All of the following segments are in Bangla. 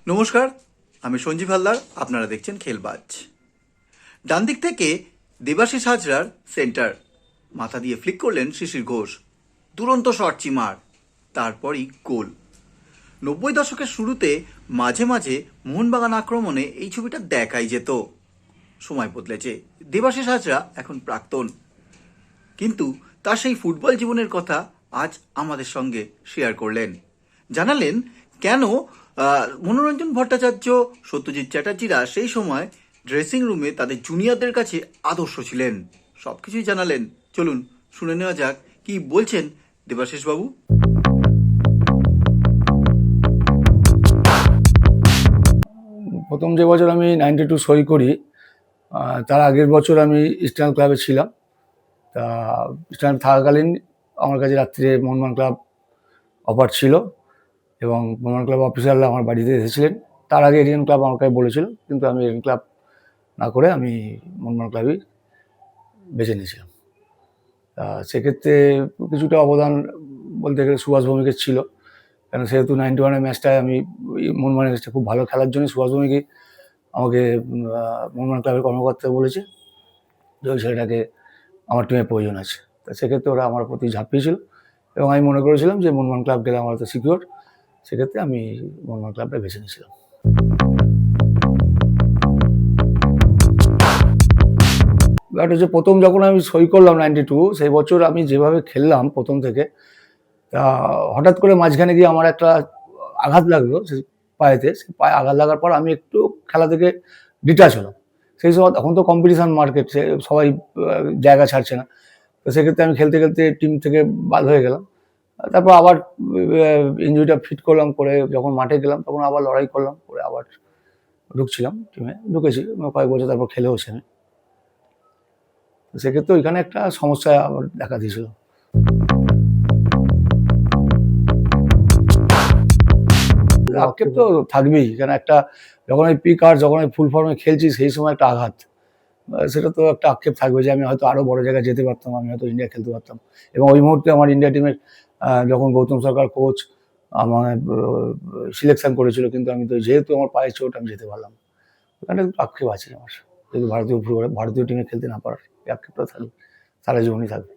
নমস্কার, আমি সঞ্জীব হালদার। আপনারা দেখছেন খেলবাজ। ডান দিক থেকে দেবাশিস হাজরার সেন্টার, মাথা দিয়ে ফ্লিক করলেন শিশির ঘোষ, দুরন্ত শট চিমার, তারপরই গোল। 90 দশকের শুরুতে মাঝে মাঝে মোহনবাগান আক্রমণে এই ছবিটা দেখাই যেত। সময় বদলেছে, দেবাশিস হাজরা এখন প্রাক্তন, কিন্তু তার সেই ফুটবল জীবনের কথা আজ আমাদের সঙ্গে শেয়ার করলেন। জানালেন কেন মনোরঞ্জন ভট্টাচার্য, সত্যজিৎ চ্যাটার্জিরা সেই সময় ড্রেসিং রুমে তাদের জুনিয়রদের কাছে আদর্শ ছিলেন। সব কিছুই জানালেন। চলুন শুনে নেওয়া যাক কি বলছেন দেবাশিস বাবু। প্রথম যে বছর আমি 92 সই করি, তার আগের বছর আমি ইস্টার্ন ক্লাবে ছিলাম। তা ইস্টার্ন থাকাকালীন আমার কাছে রাত্রে মোহনবাগান ক্লাব অফার ছিল এবং মোহনবাগান ক্লাব অফিসাররা আমার বাড়িতে এসেছিলেন। তার আগে এরিয়ান ক্লাব আমাকে বলেছিল, কিন্তু আমি এরিয়ান ক্লাব না করে আমি মোহনবাগান ক্লাবই বেছে নিয়েছিলাম। তা সেক্ষেত্রে কিছুটা অবদান বলতে গেলে সুভাষ ভৌমিকের ছিল, কেন সেহেতু 91-এর ম্যাচটায় আমি মোহনবাগানের ম্যাচটা খুব ভালো খেলার জন্য সুভাষ ভৌমিকই আমাকে মোহনবাগান ক্লাবের কর্মকর্তা বলেছে যে ওই ছেলেটাকে আমার টিমে প্রয়োজন আছে। তা সেক্ষেত্রে ওরা আমার প্রতি ঝাঁপিয়েছিল এবং আমি মনে করেছিলাম যে মোহনবাগান ক্লাব গেলে আমার তো সিকিউর। সেক্ষেত্রে আমি মোহনবাগান ক্লাবটা বেছে নিয়েছিলাম। ব্যাপারটা হচ্ছে, প্রথম যখন আমি সই করলাম 92, সেই বছর আমি যেভাবে খেললাম প্রথম থেকে, তা হঠাৎ করে মাঝখানে গিয়ে আমার একটা আঘাত লাগলো সেই পায়েতে। সেই পায়ে আঘাত লাগার পর আমি একটু খেলা থেকে ডিটাচ হলাম। সেই সময় তখন তো কম্পিটিশন মার্কেট, সে সবাই জায়গা ছাড়ছে না। তো সেক্ষেত্রে আমি খেলতে খেলতে টিম থেকে বাদ হয়ে গেলাম। তারপর আবার ইঞ্জুরিটা ফিট করলাম, করে যখন মাঠে গেলাম তখন আবার লড়াই করলাম, করে আবার ঢুকছিলাম, টিমে ঢুকেছি কয়েক বছর, তারপর খেলেওছি আমি। তো সেক্ষেত্রে ওইখানে একটা সমস্যা আবার দেখা দিয়েছিল। আক্ষেপ তো থাকবেই, কেন একটা যখন আমি পিক আর যখন আমি ফুল ফর্মে খেলছি সেই সময় একটা আঘাত, সেটা তো একটা আক্ষেপ থাকবে যে আমি হয়তো আরও বড় জায়গায় যেতে পারতাম, আমি হয়তো ইন্ডিয়া খেলতে পারতাম। এবং ওই মুহূর্তে আমার ইন্ডিয়া টিমের যখন গৌতম সরকার কোচ আমার সিলেকশন করেছিল, কিন্তু আমি তো যেহেতু আমার পায়ে চোট আমি যেতে পারলাম, ওখানে আক্ষেপ আছে আমার, যদি ভারতীয় টিমে খেলতে না পারার এই আক্ষেপটা থাকবে, সারা জীবনই থাকবে।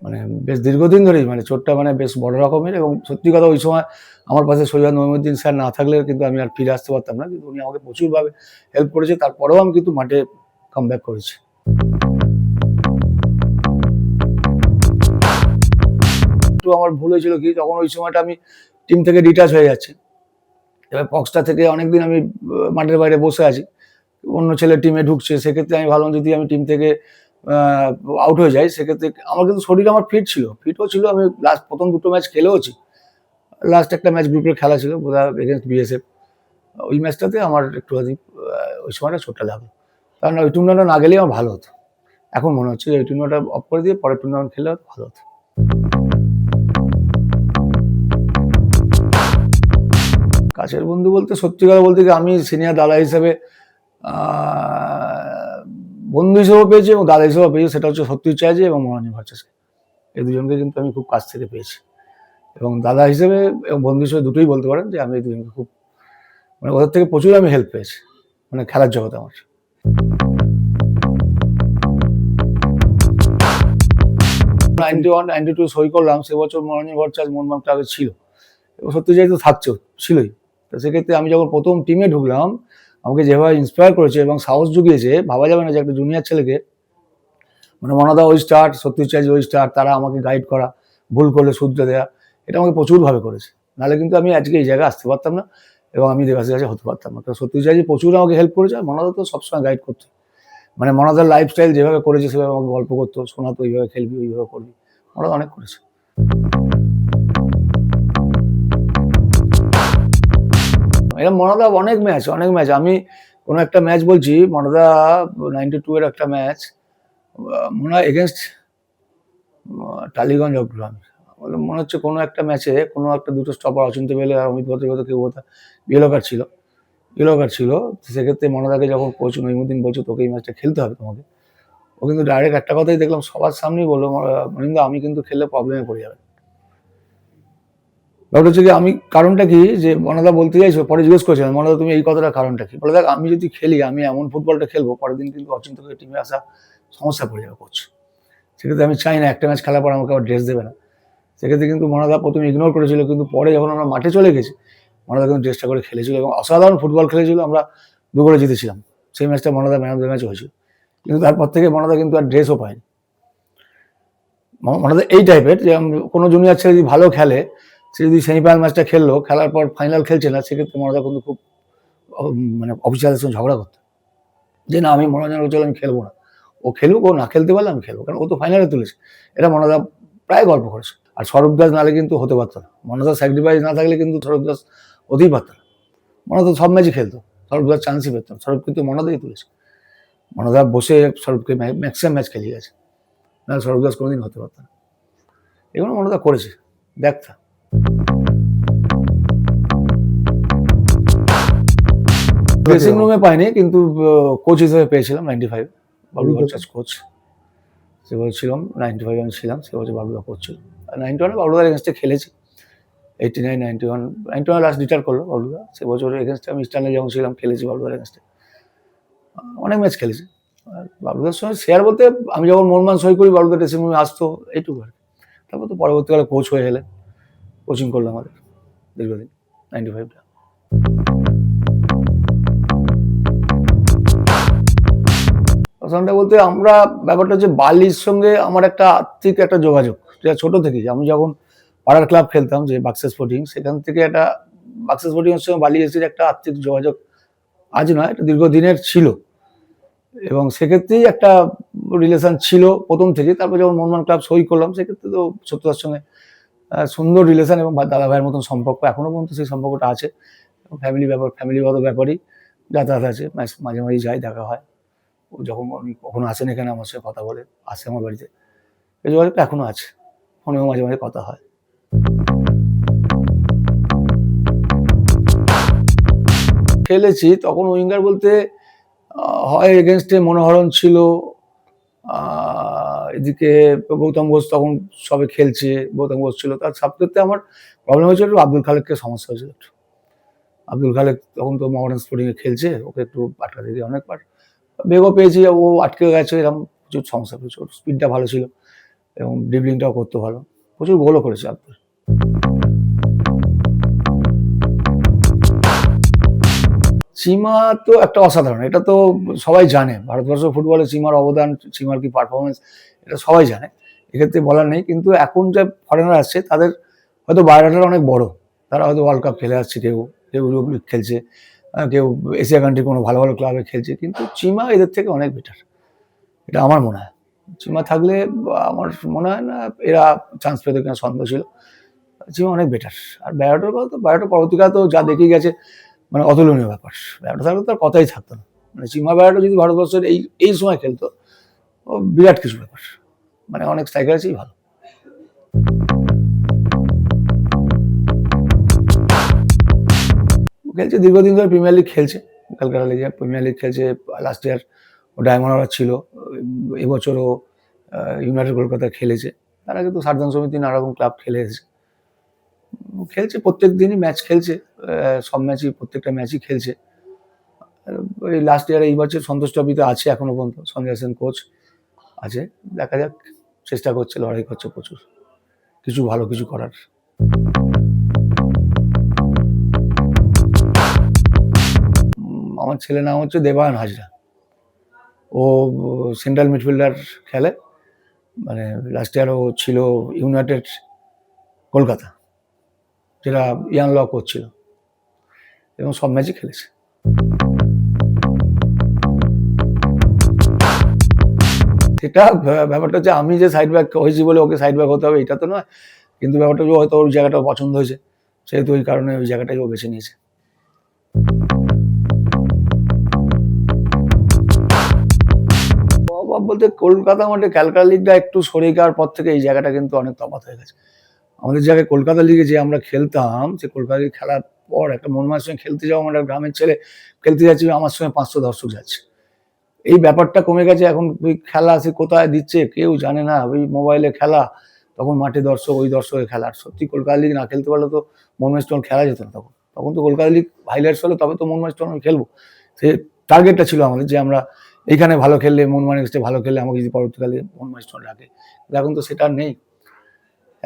মানে বেশ দীর্ঘদিন ধরেই মানে চোটটা মানে বেশ বড় রকমের, এবং সত্যি কথা ওই সময় আমার পাশে সৈয়দ নঈমুদ্দিন স্যার না থাকলে কিন্তু আমি আর ফিরে আসতে পারতাম না, কিন্তু উনি আমাকে প্রচুরভাবে হেল্প করেছে। তারপরেও আমি কিন্তু মাঠে কামব্যাক করেছি। একটু আমার ভুল হয়েছিল কি, তখন ওই সময়টা আমি টিম থেকে ডিটাচ হয়ে যাচ্ছি। এবার ফক্সটা থেকে অনেকদিন আমি মাঠের বাইরে বসে আছি, অন্য ছেলে টিমে ঢুকছে। সেক্ষেত্রে আমি ভাবলাম যদি আমি টিম থেকে আউট হয়ে যাই, সেক্ষেত্রে আমার কিন্তু শরীর আমার ফিটও ছিল। আমি লাস্ট প্রথম দুটো ম্যাচ খেলেওছি। লাস্ট একটা ম্যাচ গ্রুপের খেলা ছিল বোধহয় এগেনস্ট বিএসএফ, ওই ম্যাচটাতে আমার একটুখানি ওই সময়টা চোটটা লাগলো। কারণ ওই টুর্নামেন্টে না গেলেই আমার ভালো হতো। এখন মনে হচ্ছে যে ওই টুর্নামেন্টটা অফ করে দিয়ে পরের টুর্নামেন্ট খেললে হয়তো ভালো হতো। কাছের বন্ধু বলতে সত্যি কথা বলতে কি, আমি সিনিয়র দাদা হিসেবে বন্ধু হিসেবেও পেয়েছি এবং দাদা হিসেবেও পেয়েছি, সেটা হচ্ছে সত্যজিৎ চ্যাটার্জি এবং মনোরঞ্জন ভট্টাচার্য। এই দুজনকে কিন্তু আমি খুব কাছ থেকে পেয়েছি, এবং দাদা হিসেবে এবং বন্ধু হিসেবে দুটোই বলতে পারেন যে আমি এই দুজনকে খুব, মানে ওদের থেকে প্রচুর আমি হেল্প পেয়েছি মানে খেলার জগতে আমার। 91-92 সই করলাম, সে বছর মনোরঞ্জন ভট্টাচার্য মোহনবাগান ক্লাবে ছিল এবং সত্যজিৎ তো ছিলই। তো সেক্ষেত্রে আমি যখন প্রথম টিমে ঢুকলাম, আমাকে যেভাবে ইন্সপায়ার করেছে এবং সাহস জুগিয়েছে, ভাবা যাবে না যে একটা জুনিয়র ছেলেকে, মানে মনাদা ওই স্টার্ট, সত্যজিৎ চ্যাটার্জি ওই স্টার্ট, তারা আমাকে গাইড করা, ভুল করলে শুধরে দেওয়া, এটা আমাকে প্রচুরভাবে করেছে। নাহলে কিন্তু আমি আজকে এই জায়গায় আসতে পারতাম না এবং আমি দেবাশিস কাছে হতে পারতাম না। তো সত্যজিৎ চ্যাটার্জি প্রচুর আমাকে হেল্প করেছে, আর মনাদা তো সবসময় গাইড করতো, মানে মনাদার লাইফস্টাইল যেভাবে করেছে সেভাবে আমাকে গল্প করতো, শোনাতো এইভাবে খেলবি ওইভাবে করবি, মনাদা অনেক করেছে। এরকম মনাদা অনেক ম্যাচ আমি কোনো একটা ম্যাচ বলছি, মনাদা 92 এর একটা ম্যাচ মনে হয় এগেনস্ট টালিগঞ্জ অগ্রহাম, মনে হচ্ছে কোনো একটা ম্যাচে কোনো একটা দুটো স্টপার অচিন্ত পেলে আর অমিত ভদ্রগত কেউ বোধহয় ইয়েলো কার্ড ছিল। সেক্ষেত্রে মনাদাকে যখন কোচ নঈমুদ্দিন বলছে তোকে এই ম্যাচটা খেলতে হবে তোমাকে, ও কিন্তু ডাইরেক্ট একটা কথাই দেখলাম সবার সামনেই বললো, মনিন্দা আমি কিন্তু খেললে প্রবলেমে পড়ে যাবে। ব্যাপারটা হচ্ছে কি, আমি কারণটা কি যে মনাদা বলতে চাইছো, পরে জিজ্ঞেস করছিলাম মনাদা তুমি এই কথাটা কারণটা কি, বলে দেখ আমি যদি খেলি, আমি এমন ফুটবলটা খেলবো পরের দিন কিন্তু অচিন্তকে টিমে আসা সমস্যা পড়ে যাবে কোচ। সেক্ষেত্রে আমি চাই না একটা ম্যাচ খেলার পর আমাকে আবার ড্রেস দেবে না। সেক্ষেত্রে কিন্তু মনাদা প্রথমে ইগনোর করেছিল, কিন্তু পরে যখন আমরা মাঠে চলে গেছি মনাদা কিন্তু ড্রেসটা করে খেলেছিল এবং অসাধারণ ফুটবল খেলেছিল। আমরা 2 গোলে জিতেছিলাম। সেই ম্যাচটা মনাদা ম্যান অফ দ্য ম্যাচ হয়েছিল। কিন্তু তারপর থেকে মনাদা কিন্তু আর ড্রেসও পায়নি। মনাদা এই টাইপের যে কোনো জুনিয়র ছেলে যদি ভালো খেলে, সে যদি সেমিফাইনাল ম্যাচটা খেললো, খেলার পর ফাইনাল খেলছে না, সেক্ষেত্রে মনাদা কিন্তু খুব মানে অফিসিয়ালদের সঙ্গে ঝগড়া করতো যে না আমি মনোরঞ্জন চলে আমি খেলবো না, ও খেলুক, ও না খেলতে পারলে আমি খেলবো, কারণ ও তো ফাইনালে তুলেছে। এটা মনাদা প্রায় গল্প করেছে। আর সৌরভ দাস নাহলে কিন্তু হতে পারতো না, মনাদার স্যাক্রিফাইস না থাকলে কিন্তু সৌরভ দাস হতেই পারত না। মনাদা সব ম্যাচই খেলতো, সৌরভ দাস চান্সই পেত না। সৌরভ কিন্তু মনাদাই তুলেছে। মনাদা বসে সৌরভকে ম্যাক্সিমাম ম্যাচ খেলিয়ে গেছে, নাহলে সৌরভ দাস কোনোদিন হতে পারত না। এগুলো মনাদা করেছে, দেখতা। ড্রেসিং রুমে পাইনি, কিন্তু কোচ হিসেবে পেয়েছিলাম 95। বাবলু ভট্টাচার্য কোচ সে বলছিলাম, 95 আমি ছিলাম, সে বলছে বাবলুদা কোচ ছিল। আর 91 বাবলুদার এগেনস্টে খেলেছি। 89, 91 লাস্ট রিটায়ার করলো বাবলুদা। সে বছরের এগেনস্টে আমি ইস্টার্নে যখন ছিলাম খেলেছি বাবলুদার এগেনস্টে, অনেক ম্যাচ খেলেছি। আর বাবলুদার সঙ্গে শেয়ার বলতে আমি যখন মোহনবাগান সই করি বাবলুদা ড্রেসিং রুমে আসতো, এইটুকু আর। তারপর তো পরবর্তীকালে কোচ হয়ে গেলেন, কোচিং করলো আমাদের দীর্ঘদিন 95টা। প্রথমটা বলতে আমরা ব্যাপারটা হচ্ছে বালির সঙ্গে আমার একটা আত্মিক একটা যোগাযোগ, যেটা ছোট থেকেই। আমি যখন পাড়ার ক্লাব খেলতাম যে বাক্সা স্পোর্টিং, সেখান থেকে একটা বাক্সা স্পোর্টিং এর সঙ্গে বালি এসির একটা আত্মিক যোগাযোগ আজ নয়, একটা দীর্ঘদিনের ছিল এবং সেক্ষেত্রেই একটা রিলেশন ছিল প্রথম থেকে। তারপর যখন মোহনবাগান ক্লাব সই করলাম, সেক্ষেত্রে তো সত্যতার সঙ্গে সুন্দর রিলেশন এবং দাদা ভাইয়ের মতন সম্পর্ক, এখনো পর্যন্ত সেই সম্পর্কটা আছে। ফ্যামিলিগত ব্যাপারই যাতায়াত আছে, মাঝে মাঝে যাই, দেখা হয়। ও যখন কখনো আসেন এখানে আমার সঙ্গে কথা বলে, আসে আমার বাড়িতে, এই যোগাযোগটা এখনো আছে, ফোনেও মাঝে মাঝে কথা হয়। খেলেছি তখন উইঙ্গার বলতে হয় এগেনস্টে মনোহরণ ছিল, এদিকে গৌতম ঘোষ তখন সবে খেলছে, গৌতম ঘোষ ছিল। তার সাবক্ষেত্রে আমার প্রবলেম হয়েছিল একটু আব্দুল খালেককে সমস্যা হয়েছিল একটু। আব্দুল খালেক তখন তো মোহামেডান স্পোর্টিংয়ে খেলছে, ওকে একটু আটকাতে দিয়ে অনেকবার বেগও পেয়েছি, ও আটকে গেছে, এরকম প্রচুর সমস্যা পেয়েছে। ওর স্পিডটা ভালো ছিল এবং ড্রিবলিংটাও করতে ভালো, প্রচুর গোলও করেছে আব্দুল। চিমা তো একটা অসাধারণ, এটা তো সবাই জানে, ভারতবর্ষ ফুটবলে চিমার অবদান, চিমার কি পারফরমেন্স, এটা সবাই জানে, এক্ষেত্রে বলার নেই। কিন্তু এখন যে ফরেনার আসছে তাদের হয়তো বায়োডাটা অনেক বড়, তারা হয়তো ওয়ার্ল্ড কাপ খেলে আসছে, কেউ কেউ ইউরোপ লিগ খেলছে, কেউ এশিয়া কান্ট্রি কোনো ভালো ভালো ক্লাবে খেলছে, কিন্তু চিমা এদের থেকে অনেক বেটার, এটা আমার মনে হয়। চিমা থাকলে আমার মনে হয় না এরা চান্স পেতে কিনা সন্দেহ ছিল। চিমা অনেক বেটার। আর বায়োডার কথা তো, বায়োডার পরবর্তীকালে তো যা দেখে গেছে, মানে অতুলনীয় ব্যাপার। বায়োডা থাকলে তো আর কথাই থাকতো না। মানে চিমা বায়োডা যদি ভারতবর্ষের এই সময় খেলতো, ও বিরাট কিছু ব্যাপার, মানে অনেক স্ট্রাইকার আছেই ভালো। খেলছে দীর্ঘদিন ধরে, প্রিমিয়ার লিগ খেলছে, ক্যালকাটা লিগে প্রিমিয়ার লিগ খেলছে। লাস্ট ইয়ার ও ডায়মন্ড হারবার ছিল, এবছরও ইউনাইটেড কলকাতায় খেলেছে। তার আগে তো সারদান সমিতি নানা রকম ক্লাব খেলে এসেছে, খেলছে প্রত্যেক দিনই ম্যাচ খেলছে, সব ম্যাচই, প্রত্যেকটা ম্যাচই খেলছে। ওই লাস্ট ইয়ার, এই বছর সন্তোষ ট্রফিতে আছে এখনো পর্যন্ত, সঞ্জয় সেন কোচ আছে, দেখা যাক, চেষ্টা করছে, লড়াই করছে প্রচুর, কিছু ভালো কিছু করার। আমার ছেলের নাম হচ্ছে দেবায়ন হাজরা, ও সেন্ট্রাল মিডফিল্ডার খেলে, মানে লাস্ট ইয়ার ও ছিল ইউনাইটেড কলকাতা, যেটা ইয়ান ল করছিল, এবং সব ম্যাচই খেলেছে। সেটা ব্যাপারটা হচ্ছে আমি যে সাইড ব্যাক হয়েছি বলে ওকে সাইড ব্যাক হতে হবে এটা তো নয়, কিন্তু ব্যাপারটা হয়তো ওর জায়গাটা পছন্দ হয়েছে, সেহেতু ওই কারণে ওই জায়গাটাই ও বেছে নিয়েছে। অভাব বলতে কলকাতা মাঠে ক্যালকাটা লিগটা একটু সরে যাওয়ার পর থেকে এই জায়গাটা কিন্তু অনেক তফাৎ হয়ে গেছে। আমাদের জায়গায় কলকাতা লিগে যে আমরা খেলতাম, সে কলকাতা লিগে খেলার পর একটা মোহনবাগানের সঙ্গে খেলতে যাওয়া, আমার গ্রামের ছেলে খেলতে যাচ্ছি, আমার সঙ্গে 500 দর্শক যাচ্ছে। এই ব্যাপারটা কমে গেছে এখন। ওই খেলা সে কোথায় দিচ্ছে কেউ জানে না, ওই মোবাইলে খেলা, তখন মাঠে দর্শক, ওই দর্শকের খেলা। আর সত্যি কলকাতা লিগ না খেলতে পারলে তো মোহনবাগান ইস্ট বেঙ্গল খেলা যেত না তখন। তখন তো কলকাতা লিগ হাইলাইটস হলে তবে তো মোহনবাগান ইস্ট বেঙ্গল খেলবো। সে টার্গেটটা ছিল আমাদের যে আমরা এইখানে ভালো খেললে, মোহনবাগান ইস্টে ভালো খেললে আমাকে যদি পরবর্তীকালে মোহনবাগান ইস্ট বেঙ্গল ডাকে। এখন তো সেটা আর নেই।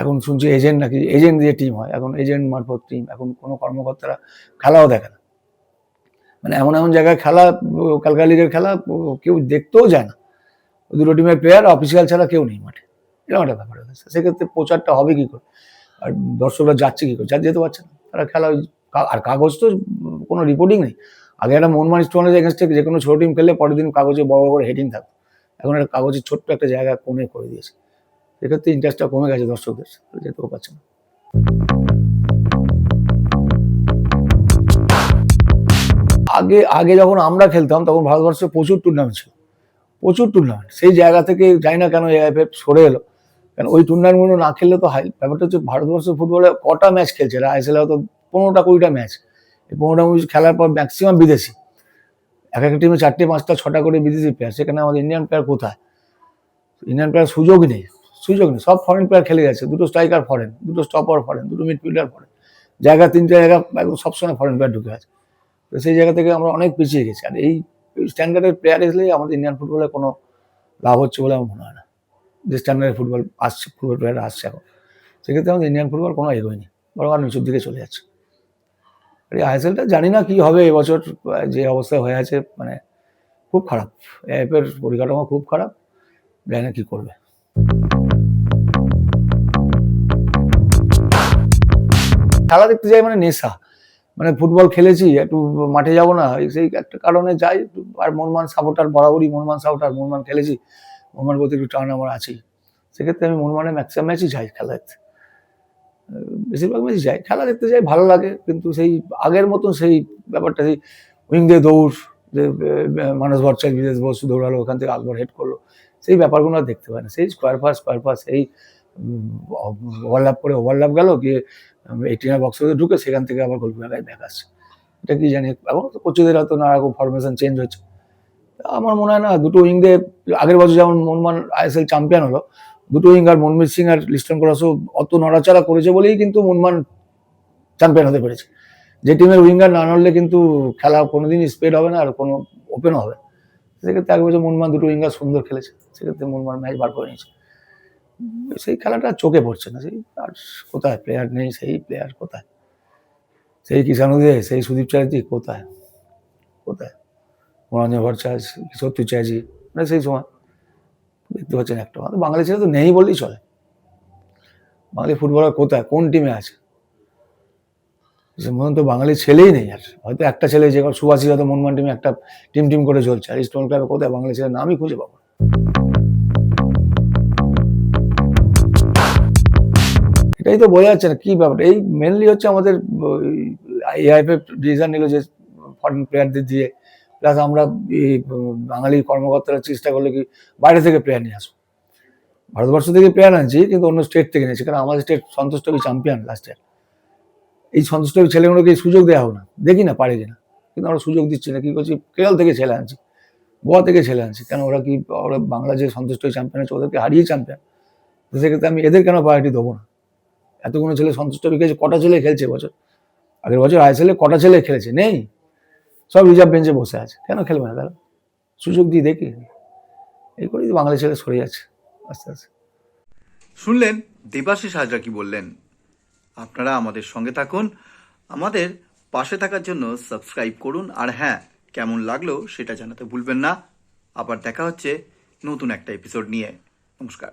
এখন শুনছি এজেন্ট নাকি, এজেন্ট দিয়ে টিম হয়, এখন এজেন্ট মারফত টিম। এখন কোনো কর্মকর্তারা খেলাও দেখে না, মানে এমন এমন জায়গায় খেলা, কলকাতা লিগের খেলা কেউ দেখতেও যায় না। দুটো টিমের প্লেয়ার অফিসিয়াল ছাড়া কেউ নেই মাঠে, এরকম একটা ব্যাপার হয়েছে। সেক্ষেত্রে প্রচারটা হবে কি করে, আর দর্শকরা যাচ্ছে কি করে? যেতে পারছে না তারা। খেলা আর কাগজ তো কোনো রিপোর্টিং নেই। আগে একটা মোহনবাগান ইস্ট বেঙ্গলের এগেনস্টে যে কোনো ছোট টিম খেললে পরের দিন কাগজে বড় বড় হেডিং থাকতো, এখন একটা কাগজের ছোট্ট একটা জায়গা কোণে করে দিয়েছে। সেক্ষেত্রে ইন্টারেস্টটা কমে গেছে দর্শকদের, যেতেও পারছে না। আগে যখন আমরা খেলতাম তখন ভারতবর্ষে প্রচুর টুর্নামেন্ট ছিল, প্রচুর টুর্নামেন্ট। সেই জায়গা থেকে জানি না কেন এআইএফএফ সরে এলো, কারণ ওই টুর্নামেন্টগুলো না খেললে তো ব্যাপারটা হচ্ছে ভারতবর্ষের ফুটবলে কটা ম্যাচ খেলছে, আইএসএল হয়তো 15টা 20টা ম্যাচ। এই 15টা ম্যাচ খেলার পর ম্যাক্সিমাম বিদেশি, এক একটা টিমে 4টে 5টা 6টা করে বিদেশি প্লেয়ার। সেখানে আমাদের ইন্ডিয়ান প্লেয়ার কোথায়? ইন্ডিয়ান প্লেয়ার সুযোগ নেই। সব ফরেন প্লেয়ার খেলে যাচ্ছে। দুটো স্ট্রাইকার ফরেন, দুটো স্টপার ফরেন, দুটো মিডফিল্ডার ফরেন, জায়গা 3টে জায়গা সবসময় ফরেন প্লেয়ার ঢুকে আছে। তো সেই জায়গা থেকে আমরা অনেক পিছিয়ে গেছি। আর এই স্ট্যান্ডার্ডের প্লেয়ার এসলেই আমাদের ইন্ডিয়ান ফুটবলে কোনো লাভ হচ্ছে বলে আমার মনে হয় না। যে স্ট্যান্ডার্ডের ফুটবল আসছে, ফুটবল প্লেয়ার আসছে এখন, সেক্ষেত্রে আমাদের ইন্ডিয়ান ফুটবল কোনো এগোয়নি, বরং আর নিচুর দিকে চলে যাচ্ছে। আর এই আইএসএলটা জানি না কি হবে এবছর, যে অবস্থায় হয়ে আছে, মানে খুব খারাপ। এআইএফের পরিকাঠামো খুব খারাপ, জানি না কি করবে। খেলা দেখতে যাই মানে নেশা, মানে ফুটবল খেলেছি, একটু মাঠে যাব না, সেই একটা কারণে যাই। আর মোহনবাগান সাপোর্টার, বরাবরই মোহনবাগান সাপোর্টার, মোহনবাগান খেলেছি, মোহনবাগান প্রতি একটু টান আমার আছেই। সেক্ষেত্রে আমি মোহনবাগানের ম্যাক্সিমাম ম্যাচই যাই খেলা দেখতে, বেশিরভাগ ম্যাচই যাই, খেলা দেখতে যাই, ভালো লাগে। কিন্তু সেই আগের মতন সেই ব্যাপারটা, সেই উইং দিয়ে দৌড়, যে মানস ভট্টাচার্য বিদেশ বসু দৌড়ালো, ওখান থেকে আকবর হেড করলো, সেই ব্যাপারগুলো আর দেখতে পাই না। সেই স্কোয়ার পাস, এই ওভারল্যাপ গেল, গিয়ে 18 বক্সের ঢুকে সেখান থেকে আবার গোলকিপার ব্যাক আসছে। এটা কি জানি, এখন তো কোচেদের হয়তো নানা রকম ফরমেশন চেঞ্জ হচ্ছে। আমার মনে হয় না দুটো উইং দিয়ে, আগের বছর যেমন মোহনবাগান আইএসএল চ্যাম্পিয়ন হলো, দুটো উইঙ্গার মনমিত সিং আর লিস্টন ক্রসও অত নড়াচড়া করেছে বলেই কিন্তু মোহনবাগান চ্যাম্পিয়ন হতে পেরেছে। যে টিমের উইঙ্গার না নড়লে কিন্তু খেলা কোনোদিনই স্প্রেড হবে না, আর কোনো ওপেনও হবে। সেক্ষেত্রে এক বছর মোহনবাগান দুটো উইঙ্গার সুন্দর খেলেছে, সেক্ষেত্রে মোহনবাগান ম্যাচ বার করে নিয়েছে। সেই খেলাটা চোখে পড়ছে না। সেই আর কোথায় প্লেয়ার নেই, সেই প্লেয়ার কোথায়? সেই কিষাণু দে, সেই সুদীপ চ্যাটার্জি কোথায়? মনোরঞ্জন ভট্টাচার্য, সত্যি চ্যাটার্জি, মানে সেই সময় দেখতে পাচ্ছেন একটা। বাঙালি ছেলে তো নেই বললেই চলে। বাঙালি ফুটবলার কোথায়, কোন টিমে আছে? সে মতন তো বাঙালি ছেলেই নেই। আর হয়তো একটা ছেলে, যে সুভাষী হয়তো মোহনবাগান টিমে একটা টিম করে চলছে, আর ইস্ট বেঙ্গল ক্লাবে কোথায় বাঙালি ছেলের নামই খুঁজে পাবো। এটাই তো বোঝা যাচ্ছে না কি ব্যাপার। এই মেনলি হচ্ছে আমাদের এআইএফএফ ডিসিশন নিল যে ফরেন প্লেয়ারদের দিয়ে, প্লাস আমরা বাঙালি কর্মকর্তারা চেষ্টা করলে কি বাইরে থেকে প্লেয়ার নিয়ে আসবো। ভারতবর্ষ থেকে প্লেয়ার আনছি, কিন্তু অন্য স্টেট থেকে নিয়েছি, কারণ আমাদের স্টেট সন্তোষ ট্রফি চ্যাম্পিয়ন লাস্ট ইয়ার। এই সন্তোষ ট্রফি ছেলেগুলোকে সুযোগ দেওয়া হোক না, দেখি না পারে কিনা, কিন্তু আমরা সুযোগ দিচ্ছি না। কি করছি, কেরল থেকে ছেলে আনছি, গোয়া থেকে ছেলে আনছি, কেন ওরা বাংলা যে সন্তোষ ট্রফি চ্যাম্পিয়ন আছে ওদেরকে হারিয়ে চ্যাম্পিয়ন, তো সেক্ষেত্রে আমি এদের কেন প্রায়োরিটি দেবো না? এতগুলো ছেলে সন্তোষ ট্রফি খেলছে, কটা ছেলে খেলছে বছর? আগের বছর আইএসএল এ কটা ছেলে খেলেছে? নেই, সব রিজার্ভ বেঞ্চে বসে আছে। কেন খেলবে না তারা? সুযোগ দিয়ে দেখি। এই করেই বাঙালি ছেলে সরে যাচ্ছে আস্তে আস্তে। শুনলেন দেবাশিস হাজরা কি বললেন। আপনারা আমাদের সঙ্গে থাকুন, আমাদের পাশে থাকার জন্য সাবস্ক্রাইব করুন, আর হ্যাঁ, কেমন লাগলো সেটা জানাতে ভুলবেন না। আবার দেখা হচ্ছে নতুন একটা এপিসোড নিয়ে। নমস্কার।